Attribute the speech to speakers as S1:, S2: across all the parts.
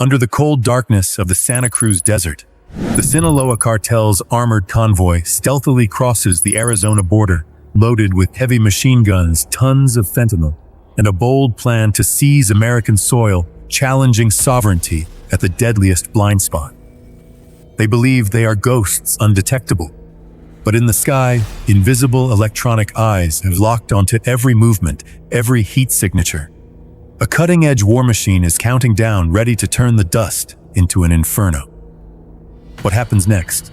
S1: Under the cold darkness of the Santa Cruz Desert, the Sinaloa Cartel's armored convoy stealthily crosses the Arizona border, loaded with heavy machine guns, tons of fentanyl, and a bold plan to seize American soil, challenging sovereignty at the deadliest blind spot. They believe they are ghosts undetectable, but in the sky, invisible electronic eyes have locked onto every movement, every heat signature. A cutting-edge war machine is counting down, ready to turn the dust into an inferno. What happens next?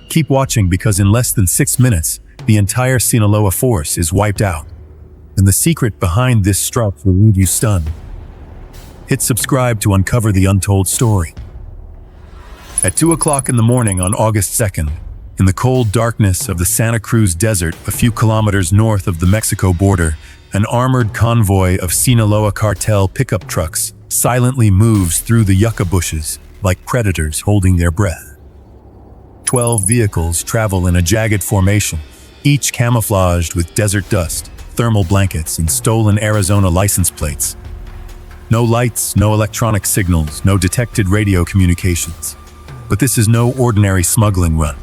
S1: Keep watching, because in less than 6 minutes, the entire Sinaloa force is wiped out, and the secret behind this strike will leave you stunned. Hit subscribe to uncover the untold story. At 2 o'clock in the morning on August 2nd, in the cold darkness of the Santa Cruz Desert, a few kilometers north of the Mexico border, an armored convoy of Sinaloa Cartel pickup trucks silently moves through the yucca bushes like predators holding their breath. 12 vehicles travel in a jagged formation, each camouflaged with desert dust, thermal blankets, and stolen Arizona license plates. No lights, no electronic signals, no detected radio communications. But this is no ordinary smuggling run.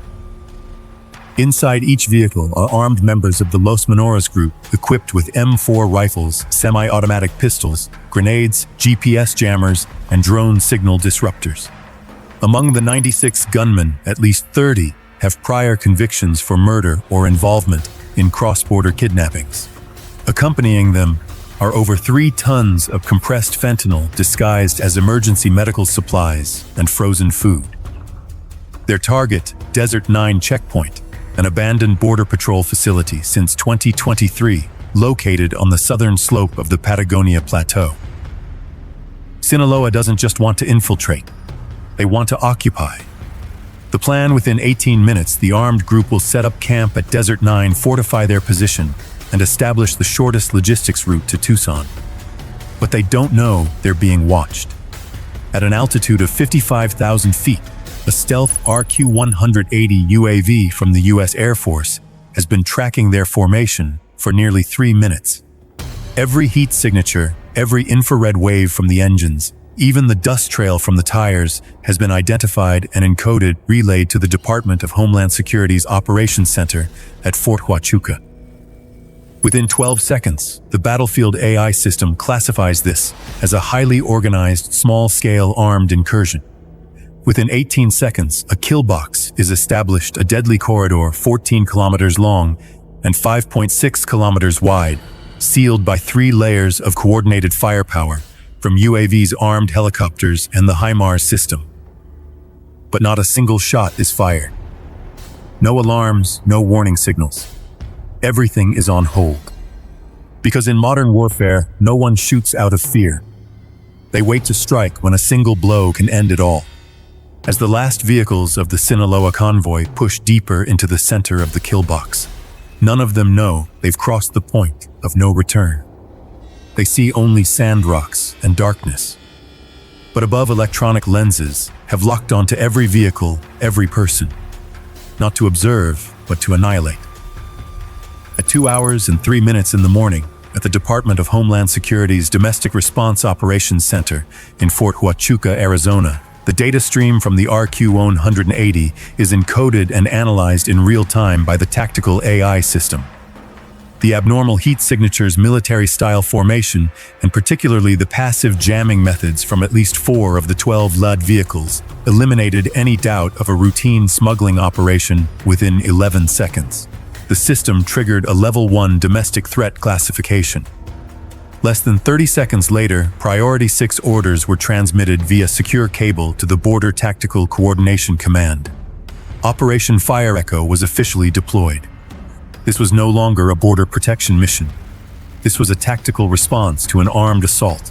S1: Inside each vehicle are armed members of the Los Menores group, equipped with M4 rifles, semi-automatic pistols, grenades, GPS jammers, and drone signal disruptors. Among the 96 gunmen, at least 30 have prior convictions for murder or involvement in cross-border kidnappings. Accompanying them are over 3 tons of compressed fentanyl disguised as emergency medical supplies and frozen food. Their target, Desert 9 Checkpoint, an abandoned Border Patrol facility since 2023, located on the southern slope of the Patagonia Plateau. Sinaloa doesn't just want to infiltrate, they want to occupy. The plan: within 18 minutes, the armed group will set up camp at Desert 9, fortify their position, and establish the shortest logistics route to Tucson. But they don't know they're being watched. At an altitude of 55,000 feet, a stealth RQ-180 UAV from the U.S. Air Force has been tracking their formation for nearly 3 minutes. Every heat signature, every infrared wave from the engines, even the dust trail from the tires has been identified and encoded, relayed to the Department of Homeland Security's Operations Center at Fort Huachuca. Within 12 seconds, the battlefield AI system classifies this as a highly organized, small-scale armed incursion. Within 18 seconds, a kill box is established, a deadly corridor 14 kilometers long and 5.6 kilometers wide, sealed by 3 layers of coordinated firepower from UAVs, armed helicopters, and the HIMARS system. But not a single shot is fired. No alarms, no warning signals. Everything is on hold. Because in modern warfare, no one shoots out of fear. They wait to strike when a single blow can end it all. As the last vehicles of the Sinaloa convoy push deeper into the center of the kill box, none of them know they've crossed the point of no return. They see only sand rocks and darkness. But above, electronic lenses have locked onto every vehicle, every person. Not to observe, but to annihilate. At 2 hours and 3 minutes in the morning, at the Department of Homeland Security's Domestic Response Operations Center in Fort Huachuca, Arizona, the data stream from the RQ-180 is encoded and analyzed in real time by the tactical AI system. The abnormal heat signatures, military-style formation, and particularly the passive jamming methods from at least 4 of the 12 LUD vehicles eliminated any doubt of a routine smuggling operation within 11 seconds. The system triggered a Level 1 domestic threat classification. Less than 30 seconds later, Priority 6 orders were transmitted via secure cable to the Border Tactical Coordination Command. Operation Fire Echo was officially deployed. This was no longer a border protection mission. This was a tactical response to an armed assault.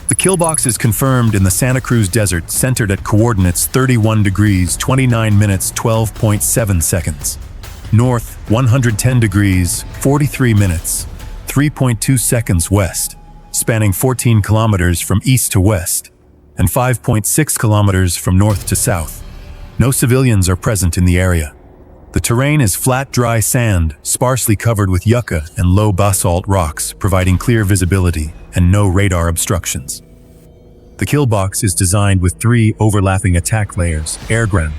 S1: The kill box is confirmed in the Santa Cruz Desert, centered at coordinates 31 degrees, 29 minutes, 12.7 seconds. North, 110 degrees, 43 minutes, 3.2 seconds west, spanning 14 kilometers from east to west, and 5.6 kilometers from north to south. No civilians are present in the area. The terrain is flat, dry sand, sparsely covered with yucca and low basalt rocks, providing clear visibility and no radar obstructions. The kill box is designed with 3 overlapping attack layers, air-ground,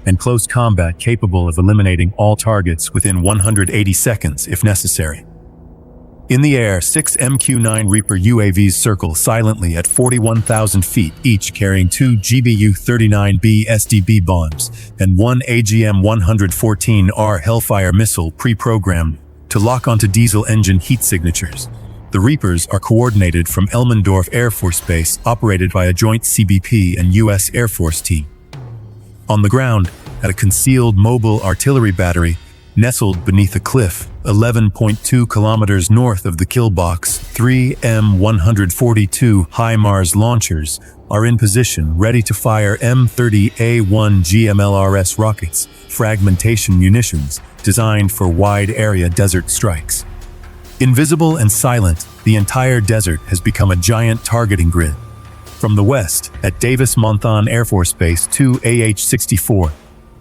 S1: and close combat capable of eliminating all targets within 180 seconds if necessary. In the air, 6 MQ-9 Reaper UAVs circle silently at 41,000 feet, each carrying 2 GBU-39B SDB bombs and 1 AGM-114R Hellfire missile pre-programmed to lock onto diesel engine heat signatures. The Reapers are coordinated from Elmendorf Air Force Base, operated by a joint CBP and U.S. Air Force team. On the ground, at a concealed mobile artillery battery, nestled beneath a cliff, 11.2 kilometers north of the kill box, 3 M142 HIMARS launchers are in position, ready to fire M30A1 GMLRS rockets, fragmentation munitions designed for wide-area desert strikes. Invisible and silent, the entire desert has become a giant targeting grid. From the west, at Davis-Monthan Air Force Base, 2 AH-64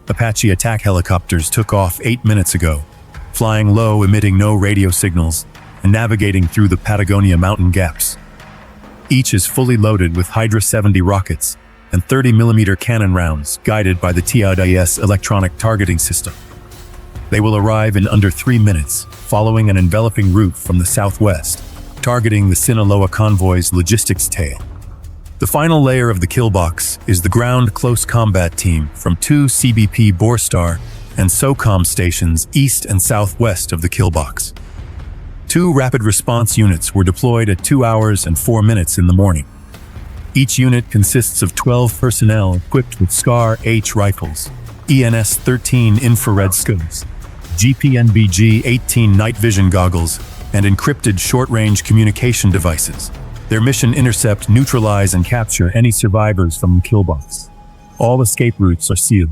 S1: Apache attack helicopters took off 8 minutes ago, flying low, emitting no radio signals, and navigating through the Patagonia mountain gaps. Each is fully loaded with Hydra 70 rockets and 30mm cannon rounds guided by the TIDS electronic targeting system. They will arrive in under 3 minutes, following an enveloping route from the southwest, targeting the Sinaloa convoy's logistics tail. The final layer of the kill box is the ground close combat team from 2 CBP Borstar and SOCOM stations east and southwest of the kill box. 2 rapid response units were deployed at 2 hours and 4 minutes in the morning. Each unit consists of 12 personnel equipped with SCAR-H rifles, ENS-13 infrared scopes, GPNBG-18 night vision goggles, and encrypted short-range communication devices. Their mission: intercept, neutralize, and capture any survivors from the kill box. All escape routes are sealed.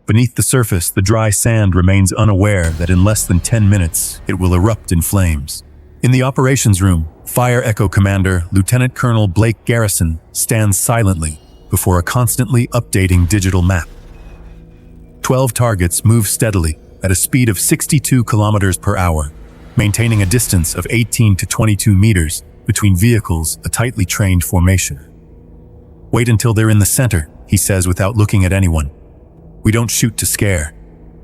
S1: Beneath the surface, the dry sand remains unaware that in less than 10 minutes, it will erupt in flames. In the operations room, Fire Echo Commander Lieutenant Colonel Blake Garrison stands silently before a constantly updating digital map. 12 targets move steadily at a speed of 62 kilometers per hour, maintaining a distance of 18 to 22 meters between vehicles, a tightly trained formation. "Wait until they're in the center," he says without looking at anyone. "We don't shoot to scare.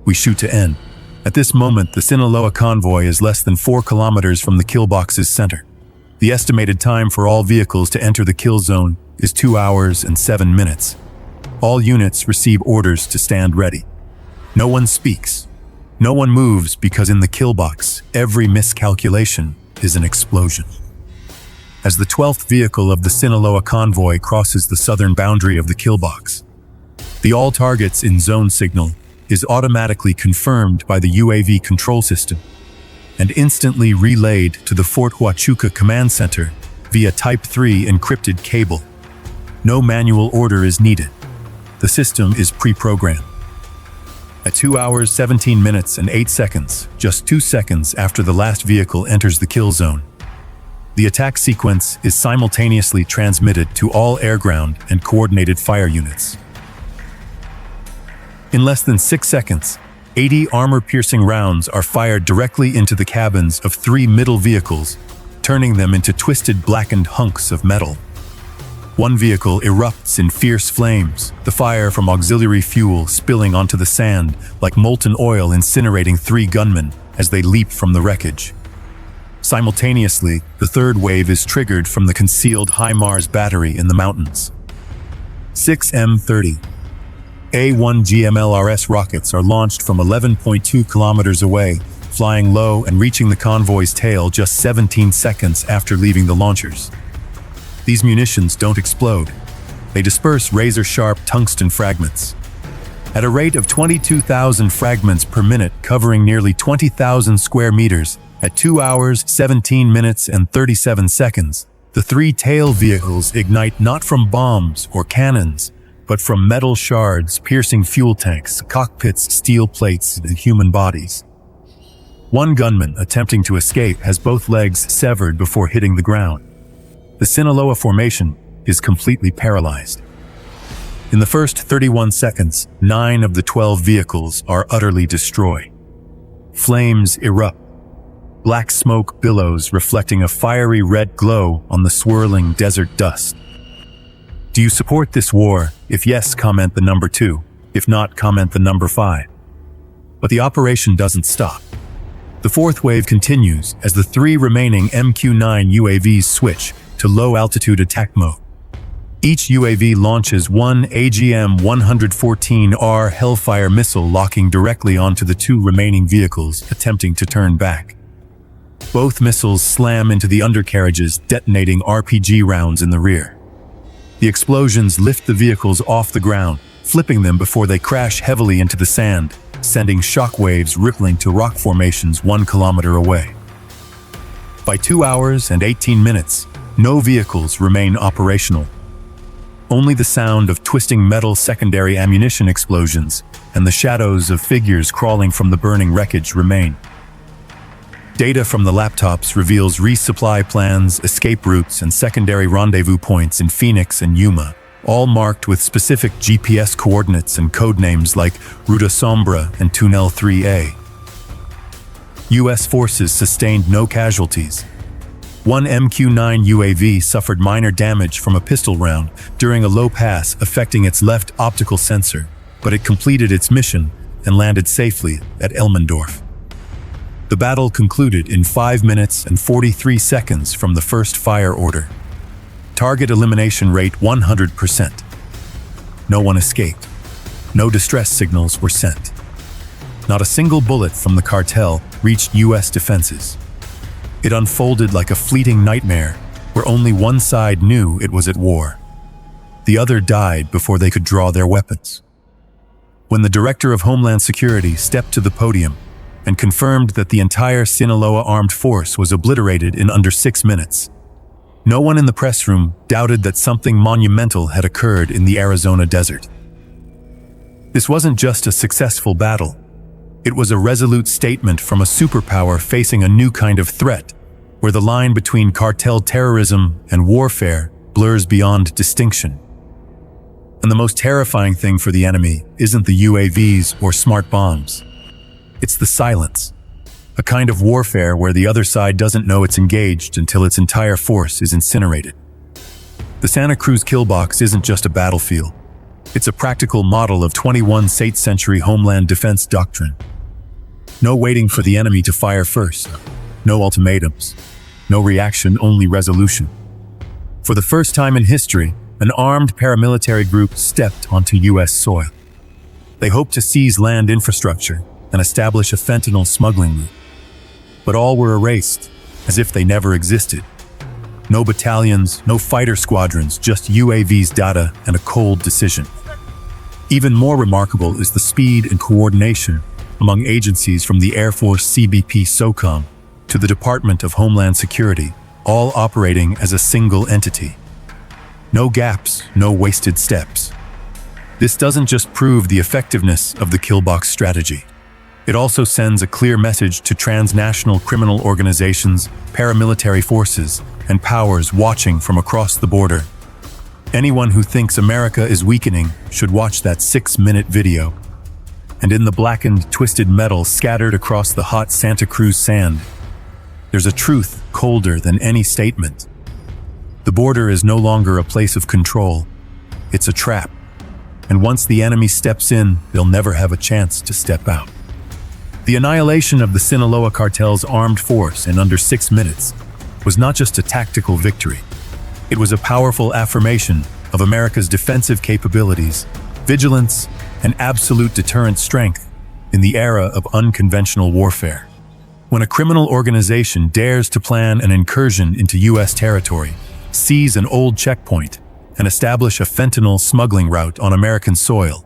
S1: We shoot to end." At this moment, the Sinaloa convoy is less than 4 kilometers from the kill box's center. The estimated time for all vehicles to enter the kill zone is 2 hours and 7 minutes. All units receive orders to stand ready. No one speaks. No one moves, because in the kill box, every miscalculation is an explosion. As the 12th vehicle of the Sinaloa convoy crosses the southern boundary of the kill box, the all targets in zone signal is automatically confirmed by the UAV control system and instantly relayed to the Fort Huachuca command center via Type 3 encrypted cable. No manual order is needed. The system is pre-programmed. At 2 hours, 17 minutes, and 8 seconds, just 2 seconds after the last vehicle enters the kill zone, the attack sequence is simultaneously transmitted to all air-ground and coordinated fire units. In less than 6 seconds, 80 armor-piercing rounds are fired directly into the cabins of 3 middle vehicles, turning them into twisted, blackened hunks of metal. One vehicle erupts in fierce flames, the fire from auxiliary fuel spilling onto the sand like molten oil, incinerating 3 gunmen as they leap from the wreckage. Simultaneously, the third wave is triggered from the concealed HIMARS battery in the mountains. 6 M30 A1 GMLRS rockets are launched from 11.2 kilometers away, flying low and reaching the convoy's tail just 17 seconds after leaving the launchers. These munitions don't explode. They disperse razor-sharp tungsten fragments. At a rate of 22,000 fragments per minute, covering nearly 20,000 square meters, at 2 hours, 17 minutes, and 37 seconds, the 3 tail vehicles ignite not from bombs or cannons, but from metal shards piercing fuel tanks, cockpits, steel plates, and human bodies. One gunman attempting to escape has both legs severed before hitting the ground. The Sinaloa formation is completely paralyzed. In the first 31 seconds, 9 of the 12 vehicles are utterly destroyed. Flames erupt. Black smoke billows, reflecting a fiery red glow on the swirling desert dust. Do you support this war? If yes, comment the number 2. If not, comment the number 5. But the operation doesn't stop. The fourth wave continues as the 3 remaining MQ-9 UAVs switch to low-altitude attack mode. Each UAV launches one AGM-114R Hellfire missile locking directly onto the 2 remaining vehicles attempting to turn back. Both missiles slam into the undercarriages, detonating RPG rounds in the rear. The explosions lift the vehicles off the ground, flipping them before they crash heavily into the sand, sending shockwaves rippling to rock formations 1 kilometer away. By 2 hours and 18 minutes, no vehicles remain operational. Only the sound of twisting metal secondary ammunition explosions and the shadows of figures crawling from the burning wreckage remain. Data from the laptops reveals resupply plans, escape routes, and secondary rendezvous points in Phoenix and Yuma, all marked with specific GPS coordinates and codenames like Ruta Sombra and Tunel 3A. U.S. forces sustained no casualties. One MQ-9 UAV suffered minor damage from a pistol round during a low pass affecting its left optical sensor, but it completed its mission and landed safely at Elmendorf. The battle concluded in 5 minutes and 43 seconds from the first fire order. Target elimination rate 100%. No one escaped. No distress signals were sent. Not a single bullet from the cartel reached U.S. defenses. It unfolded like a fleeting nightmare where only one side knew it was at war. The other died before they could draw their weapons. When the Director of Homeland Security stepped to the podium and confirmed that the entire Sinaloa armed force was obliterated in under 6 minutes, no one in the press room doubted that something monumental had occurred in the Arizona desert. This wasn't just a successful battle. It was a resolute statement from a superpower facing a new kind of threat, where the line between cartel terrorism and warfare blurs beyond distinction. And the most terrifying thing for the enemy isn't the UAVs or smart bombs. It's the silence. A kind of warfare where the other side doesn't know it's engaged until its entire force is incinerated. The Santa Cruz kill box isn't just a battlefield. It's a practical model of 21st century homeland defense doctrine. No waiting for the enemy to fire first. No ultimatums. No reaction, only resolution. For the first time in history, an armed paramilitary group stepped onto U.S. soil. They hoped to seize land infrastructure and establish a fentanyl smuggling route. But all were erased, as if they never existed. No battalions, no fighter squadrons, just UAVs data and a cold decision. Even more remarkable is the speed and coordination among agencies from the Air Force CBP SOCOM to the Department of Homeland Security, all operating as a single entity. No gaps, no wasted steps. This doesn't just prove the effectiveness of the killbox strategy. It also sends a clear message to transnational criminal organizations, paramilitary forces, and powers watching from across the border. Anyone who thinks America is weakening should watch that 6-minute video. And in the blackened, twisted metal scattered across the hot Santa Cruz sand, there's a truth colder than any statement. The border is no longer a place of control. It's a trap. And once the enemy steps in, they'll never have a chance to step out. The annihilation of the Sinaloa Cartel's armed force in under 6 minutes was not just a tactical victory. It was a powerful affirmation of America's defensive capabilities, vigilance, and absolute deterrent strength in the era of unconventional warfare. When a criminal organization dares to plan an incursion into U.S. territory, seize an old checkpoint, and establish a fentanyl smuggling route on American soil,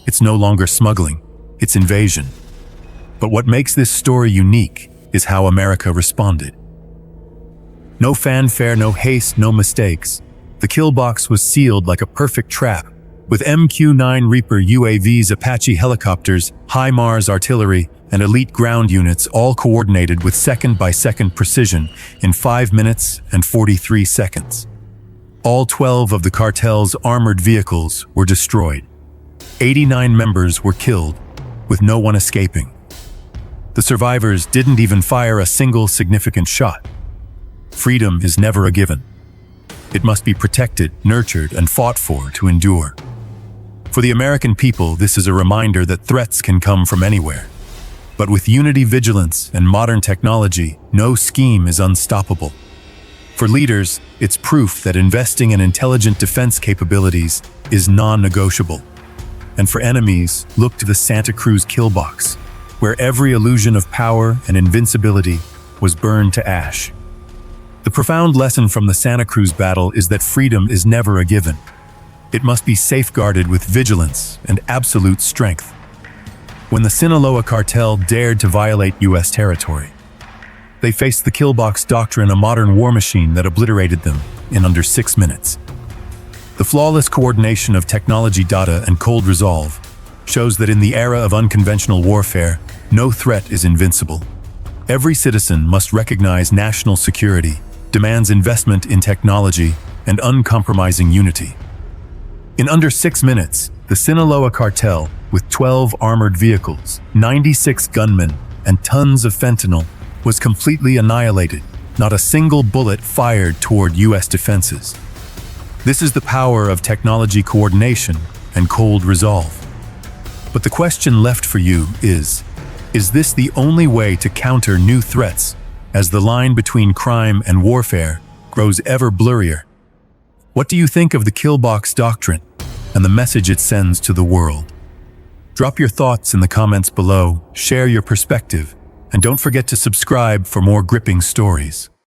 S1: it's no longer smuggling, it's invasion. But what makes this story unique is how America responded. No fanfare, no haste, no mistakes. The kill box was sealed like a perfect trap, with MQ-9 Reaper UAVs, Apache helicopters, HIMARS artillery, and elite ground units all coordinated with second-by-second precision in 5 minutes and 43 seconds. All 12 of the cartel's armored vehicles were destroyed. 89 members were killed, with no one escaping. The survivors didn't even fire a single significant shot. Freedom is never a given. It must be protected, nurtured, and fought for to endure. For the American people, this is a reminder that threats can come from anywhere. But with unity, vigilance, and modern technology, no scheme is unstoppable. For leaders, it's proof that investing in intelligent defense capabilities is non-negotiable. And for enemies, look to the Santa Cruz kill box, where every illusion of power and invincibility was burned to ash. The profound lesson from the Santa Cruz battle is that freedom is never a given. It must be safeguarded with vigilance and absolute strength. When the Sinaloa Cartel dared to violate U.S. territory, they faced the Killbox Doctrine, a modern war machine that obliterated them in under 6 minutes. The flawless coordination of technology, data, and cold resolve shows that in the era of unconventional warfare, no threat is invincible. Every citizen must recognize national security, demands investment in technology, and uncompromising unity. In under 6 minutes, the Sinaloa Cartel, with 12 armored vehicles, 96 gunmen, and tons of fentanyl, was completely annihilated, not a single bullet fired toward U.S. defenses. This is the power of technology coordination and cold resolve. But the question left for you is this the only way to counter new threats as the line between crime and warfare grows ever blurrier? What do you think of the Killbox Doctrine and the message it sends to the world? Drop your thoughts in the comments below, share your perspective, and don't forget to subscribe for more gripping stories.